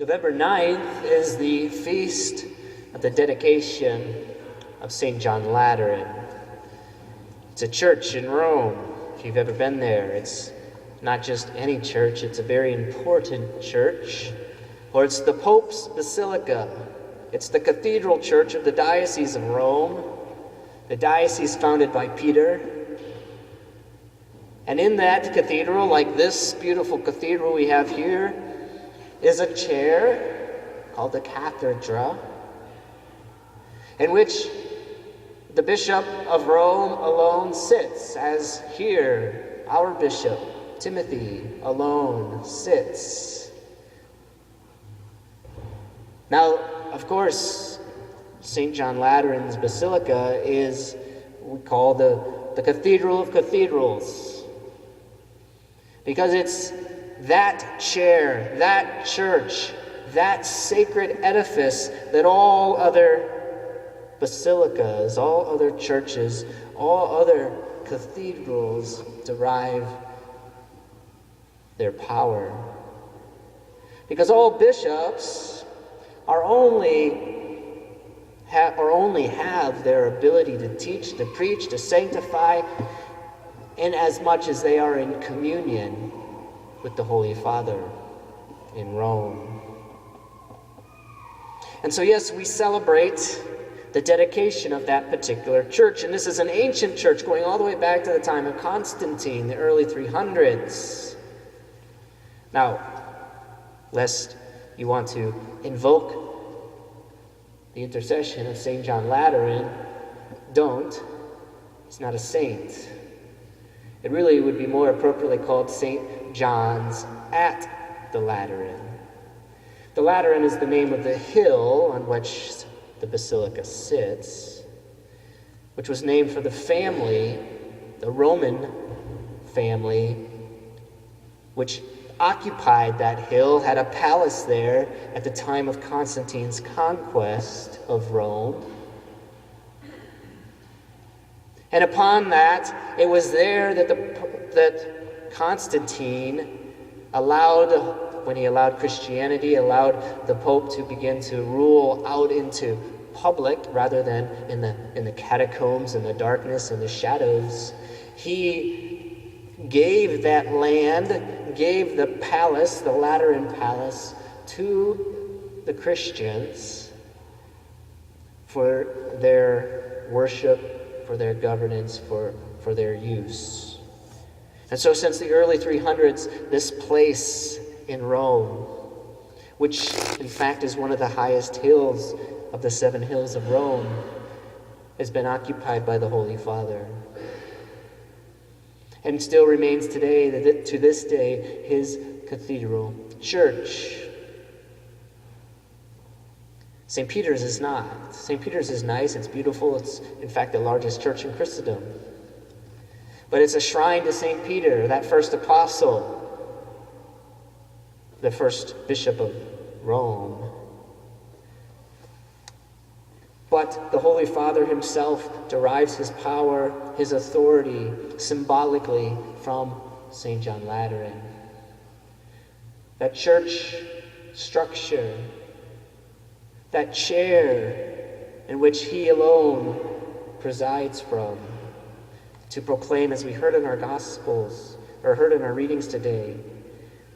November 9th is the feast of the dedication of St. John Lateran. It's a church in Rome, if you've ever been there. It's not just any church, it's a very important church. Or it's the Pope's Basilica. It's the Cathedral Church of the Diocese of Rome, the diocese founded by Peter. And in that cathedral, like this beautiful cathedral we have here, is a chair called the Cathedral, in which the Bishop of Rome alone sits, as here our Bishop, Timothy, alone sits. Now, of course, St. John Lateran's Basilica is what we call the Cathedral of Cathedrals, because it's that chair, that church, that sacred edifice that all other basilicas, all other churches, all other cathedrals derive their power. Because all bishops are only have their ability to teach, to preach, to sanctify, in as much as they are in communion with the Holy Father in Rome. And so, yes, we celebrate the dedication of that particular church. And this is an ancient church going all the way back to the time of Constantine, the early 300s. Now, lest you want to invoke the intercession of St. John Lateran, don't. He's not a saint. It really would be more appropriately called St. John's at the Lateran. The Lateran is the name of the hill on which the basilica sits, which was named for the family, the Roman family, which occupied that hill, had a palace there at the time of Constantine's conquest of Rome. And upon that, it was there that Constantine allowed, when he allowed Christianity, allowed the Pope to begin to rule out into public rather than in the catacombs, in the darkness, in the shadows. He gave that land, gave the palace, the Lateran palace, to the Christians for their worship, for their governance, for their use. And so since the early 300s, this place in Rome, which in fact is one of the highest hills of the 7 hills of Rome, has been occupied by the Holy Father. And still remains today, to this day, his cathedral church. St. Peter's is not. St. Peter's is nice, it's beautiful, it's in fact the largest church in Christendom. But it's a shrine to St. Peter, that first apostle, the first bishop of Rome. But the Holy Father himself derives his power, his authority, symbolically from St. John Lateran. That church structure, that chair in which he alone presides from, to proclaim, as we heard in our Gospels, or heard in our readings today,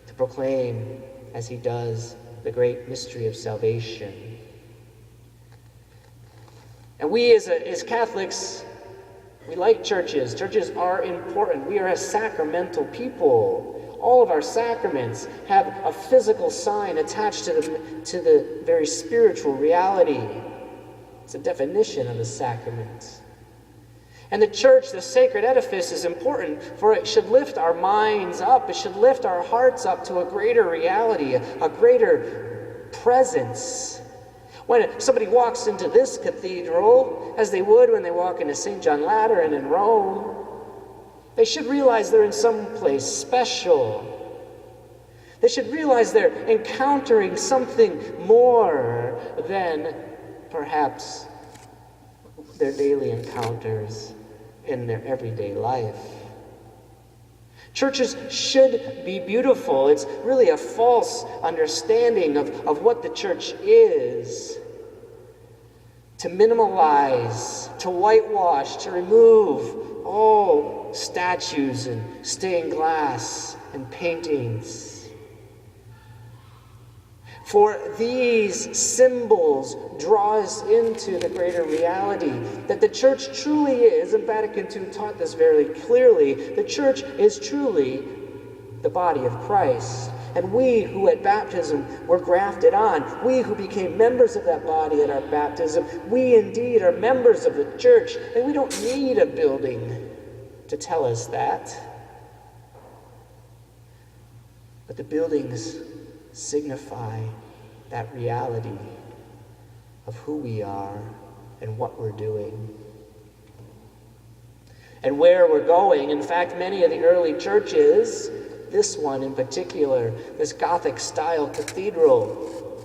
to proclaim, as he does, the great mystery of salvation. And we as Catholics, we like churches. Churches are important. We are a sacramental people. All of our sacraments have a physical sign attached to the very spiritual reality. It's a definition of a sacrament. And the church, the sacred edifice, is important, for it should lift our minds up. It should lift our hearts up to a greater reality, a greater presence. When somebody walks into this cathedral, as they would when they walk into St. John Lateran in Rome, they should realize they're in some place special. They should realize they're encountering something more than perhaps their daily encounters in their everyday life. Churches should be beautiful. It's really a false understanding of what the church is. To minimalize, to whitewash, to remove all statues and stained glass and paintings. For these symbols draw us into the greater reality that the church truly is, and Vatican II taught this very clearly, the church is truly the body of Christ. And we who at baptism were grafted on, we who became members of that body at our baptism, we indeed are members of the church, and we don't need a building to tell us that. But the buildings signify that reality of who we are and what we're doing and where we're going. In fact, many of the early churches, this one in particular, this Gothic style cathedral,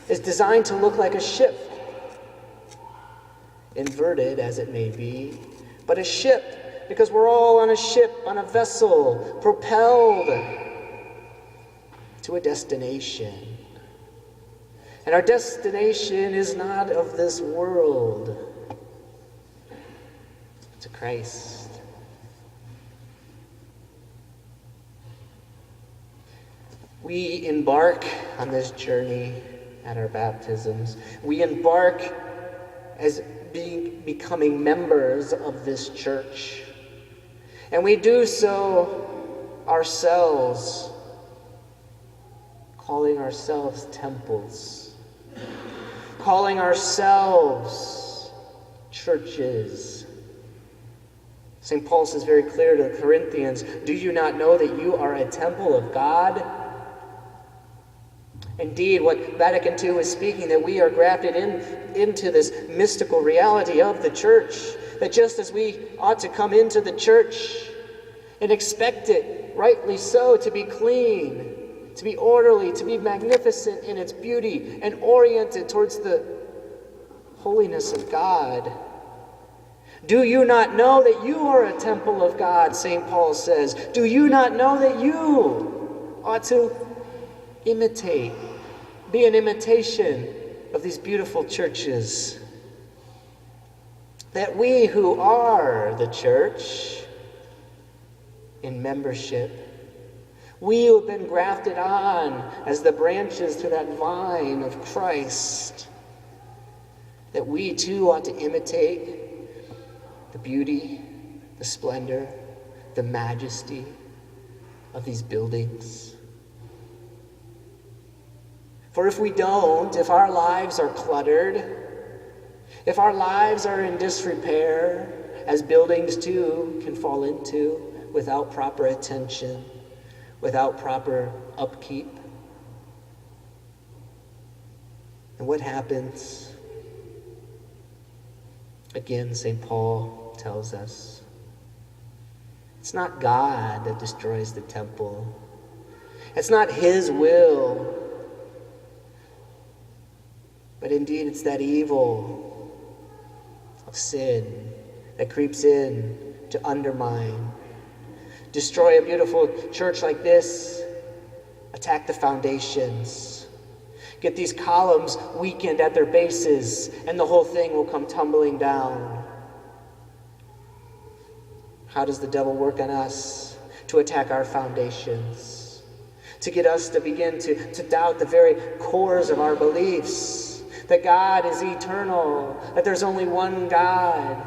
is designed to look like a ship, inverted as it may be, but a ship, because we're all on a ship, on a vessel, propelled to a destination. And our destination is not of this world, to Christ. We embark on this journey at our baptisms. We embark as becoming members of this church. And we do so ourselves, calling ourselves temples, calling ourselves churches. St. Paul says very clear to the Corinthians, do you not know that you are a temple of God? Indeed, what Vatican II is speaking, that we are grafted into this mystical reality of the church, that just as we ought to come into the church and expect it, rightly so, to be clean, to be orderly, to be magnificent in its beauty, and oriented towards the holiness of God. Do you not know that you are a temple of God, St. Paul says? Do you not know that you ought to imitate, be an imitation of these beautiful churches? That we who are the church in membership, we who have been grafted on as the branches to that vine of Christ, that we too ought to imitate the beauty, the splendor, the majesty of these buildings. For if we don't, if our lives are cluttered, if our lives are in disrepair, as buildings too can fall into, without proper attention, without proper upkeep. And what happens? Again, St. Paul tells us, it's not God that destroys the temple. It's not his will. But indeed, it's that evil of sin that creeps in to undermine, destroy a beautiful church like this, attack the foundations, get these columns weakened at their bases, and the whole thing will come tumbling down. How does the devil work on us? To attack our foundations, to get us to begin to doubt the very cores of our beliefs, that God is eternal, that there's only one God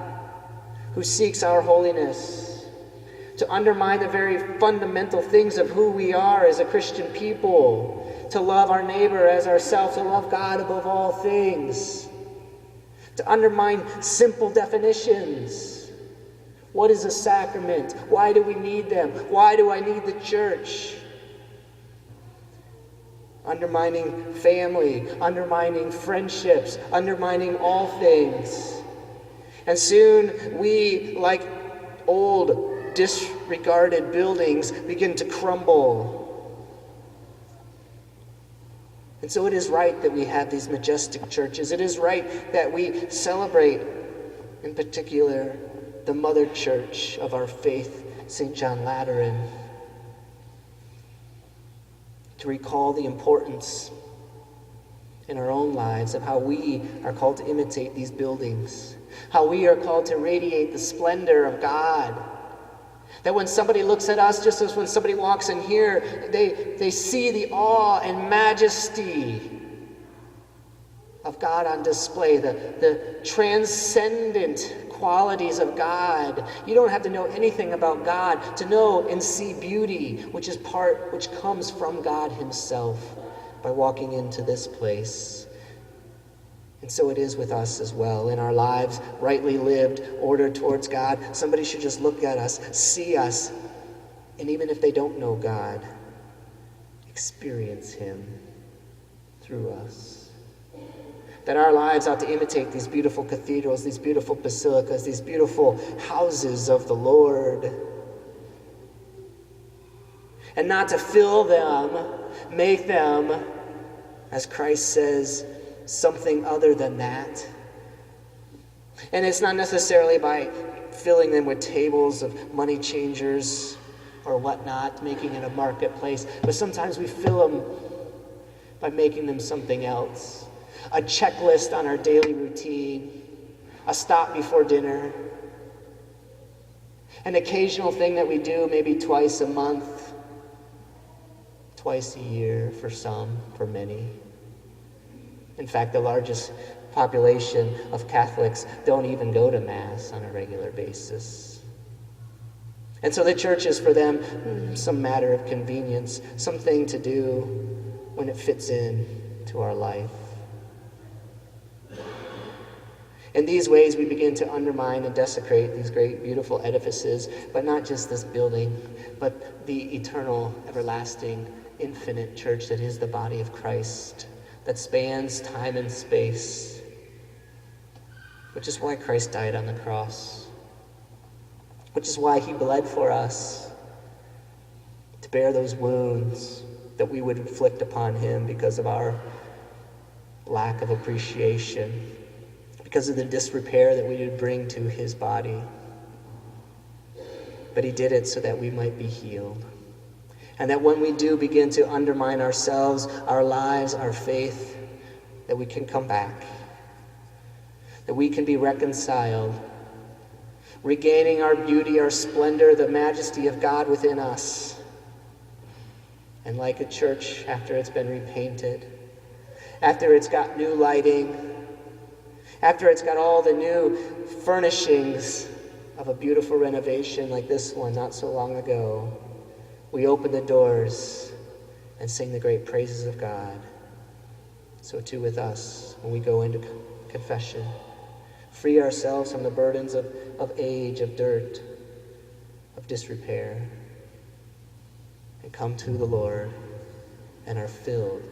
who seeks our holiness, to undermine the very fundamental things of who we are as a Christian people, to love our neighbor as ourselves, to love God above all things, to undermine simple definitions. What is a sacrament? Why do we need them? Why do I need the church? Undermining family, undermining friendships, undermining all things. And soon we, like old, disregarded buildings, begin to crumble. And so it is right that we have these majestic churches. It is right that we celebrate, in particular, the mother church of our faith, St. John Lateran, to recall the importance in our own lives of how we are called to imitate these buildings, how we are called to radiate the splendor of God. That when somebody looks at us, just as when somebody walks in here, they see the awe and majesty of God on display, the transcendent qualities of God. You don't have to know anything about God to know and see beauty, which comes from God himself by walking into this place. And so it is with us as well. In our lives, rightly lived, ordered towards God, somebody should just look at us, see us, and even if they don't know God, experience him through us. That our lives ought to imitate these beautiful cathedrals, these beautiful basilicas, these beautiful houses of the Lord. And not to fill them, make them, as Christ says, something other than that. And it's not necessarily by filling them with tables of money changers or whatnot, making it a marketplace, but sometimes we fill them by making them something else. A checklist on our daily routine, a stop before dinner, an occasional thing that we do maybe twice a month, twice a year for some, for many. In fact, the largest population of Catholics don't even go to Mass on a regular basis. And so the church is for them some matter of convenience, something to do when it fits in to our life. In these ways, we begin to undermine and desecrate these great, beautiful edifices, but not just this building, but the eternal, everlasting, infinite church that is the body of Christ, that spans time and space, which is why Christ died on the cross, which is why he bled for us, to bear those wounds that we would inflict upon him because of our lack of appreciation, because of the disrepair that we would bring to his body. But he did it so that we might be healed. And that when we do begin to undermine ourselves, our lives, our faith, that we can come back, that we can be reconciled, regaining our beauty, our splendor, the majesty of God within us. And like a church, after it's been repainted, after it's got new lighting, after it's got all the new furnishings of a beautiful renovation like this one not so long ago, we open the doors and sing the great praises of God. So too with us when we go into confession. Free ourselves from the burdens of age, of dirt, of disrepair, and come to the Lord and are filled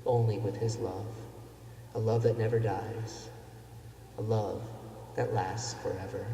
only with his love, a love that never dies, a love that lasts forever.